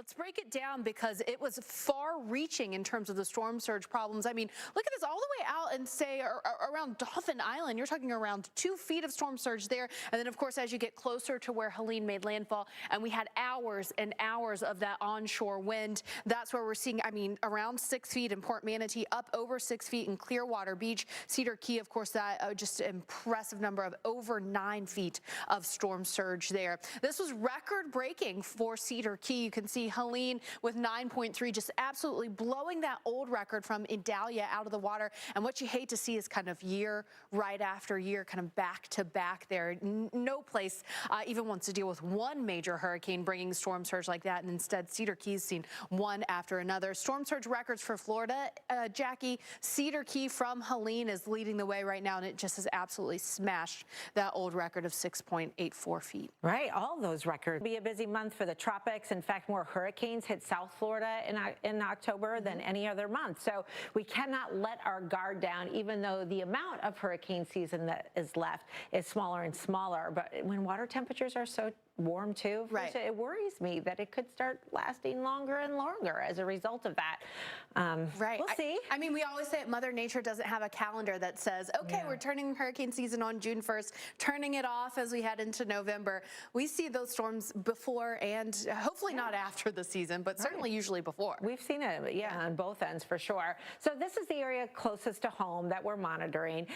Let's break it down because it was far-reaching in terms of the storm surge problems. I mean, look at this all the way out and say around Dauphin Island. You're talking around 2 feet of storm surge there. And then, of course, as you get closer to where Helene made landfall, and we had hours and hours of that onshore wind, that's where we're seeing, I mean, around 6 feet in Port Manatee, up over 6 feet in Clearwater Beach. Cedar Key, of course, that just an impressive number of over 9 feet of storm surge there. This was record-breaking for Cedar Key. You can see Helene with 9.3, just absolutely blowing that old record from Idalia out of the water. And what you hate to see is kind of year right after year, kind of back to back there. No place even wants to deal with one major hurricane bringing storm surge like that. And instead, Cedar Key's seen one after another. Storm surge records for Florida, Jackie. Cedar Key from Helene is leading the way right now, and it just has absolutely smashed that old record of 6.84 feet. Right, all those records. Be a busy month for the tropics. In fact, more hurricanes hit South Florida in October than any other month. So we cannot let our guard down, even though the amount of hurricane season that is left is smaller and smaller. But when water temperatures are so warm too, right, it worries me that it could start lasting longer and longer as a result of that. Right. We'll see. I mean, we always say Mother Nature doesn't have a calendar that says, okay, we're turning hurricane season on June 1st, turning it off as we head into November. We see those storms before and hopefully not after the season, but certainly usually before. We've seen it, on both ends for sure. So this is the area closest to home that we're monitoring.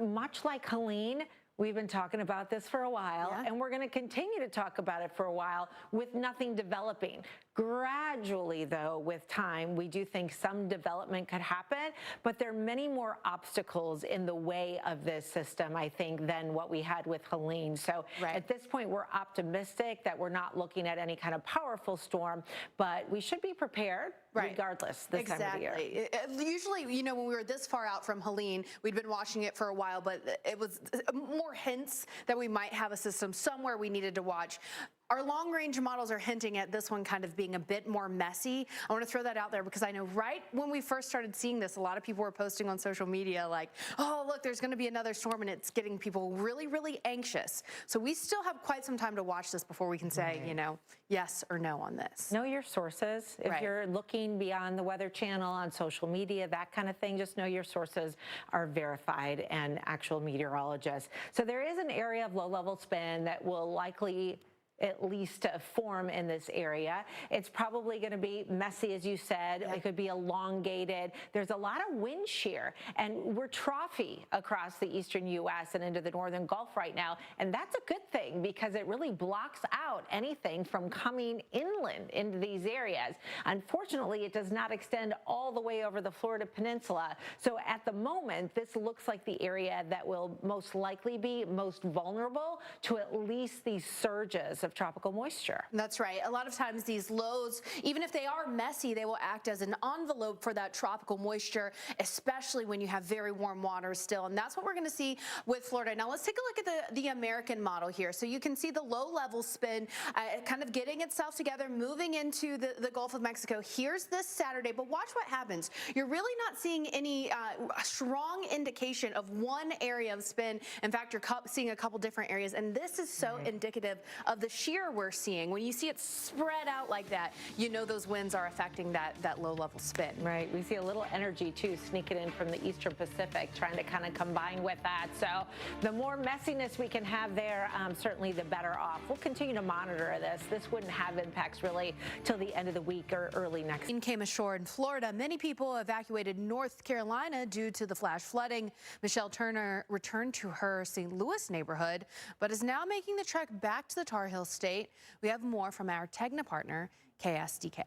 Much like Helene, we've been talking about this for a while, and we're going to continue to talk about it for a while with nothing developing. Gradually, though, with time, we do think some development could happen, but there are many more obstacles in the way of this system, I think, than what we had with Helene. So at this point, we're optimistic that we're not looking at any kind of powerful storm, but we should be prepared regardless this time of the year. Usually, you know, when we were this far out from Helene, we'd been watching it for a while, but it was more hints that we might have a system somewhere we needed to watch. Our long-range models are hinting at this one kind of being a bit more messy. I want to throw that out there because I know right when we first started seeing this, a lot of people were posting on social media like, oh, look, there's going to be another storm, and it's getting people really, really anxious. So we still have quite some time to watch this before we can say, you know, yes or no on this. Know your sources. If you're looking beyond the Weather Channel on social media, that kind of thing, just know your sources are verified and actual meteorologists. So there is an area of low-level spin that will likely at least form in this area. It's probably going to be messy, as you said. It could be elongated. There's a lot of wind shear, and we're trophy across the eastern U.S. and into the northern Gulf right now, and that's a good thing because it really blocks out anything from coming inland into these areas. Unfortunately, it does not extend all the way over the Florida Peninsula. So at the moment, this looks like the area that will most likely be most vulnerable to at least these surges of tropical moisture. That's right. A lot of times these lows, even if they are messy, they will act as an envelope for that tropical moisture, especially when you have very warm waters still. And that's what we're going to see with Florida. Now let's take a look at the American model here. So you can see the low level spin kind of getting itself together, moving into the Gulf of Mexico. Here's this Saturday, but watch what happens. You're really not seeing any strong indication of one area of spin. In fact, you're seeing a couple different areas, and this is so indicative of the shear we're seeing. When you see it spread out like that, you know those winds are affecting that low-level spin. Right. We see a little energy, too, sneaking in from the eastern Pacific, trying to kind of combine with that. So the more messiness we can have there, certainly the better off. We'll continue to monitor this. This wouldn't have impacts really till the end of the week or early next. Came ashore in Florida. Many people evacuated North Carolina due to the flash flooding. Michelle Turner returned to her St. Louis neighborhood, but is now making the trek back to the Tar Heel State. We have more from our Tegna partner, KSDK.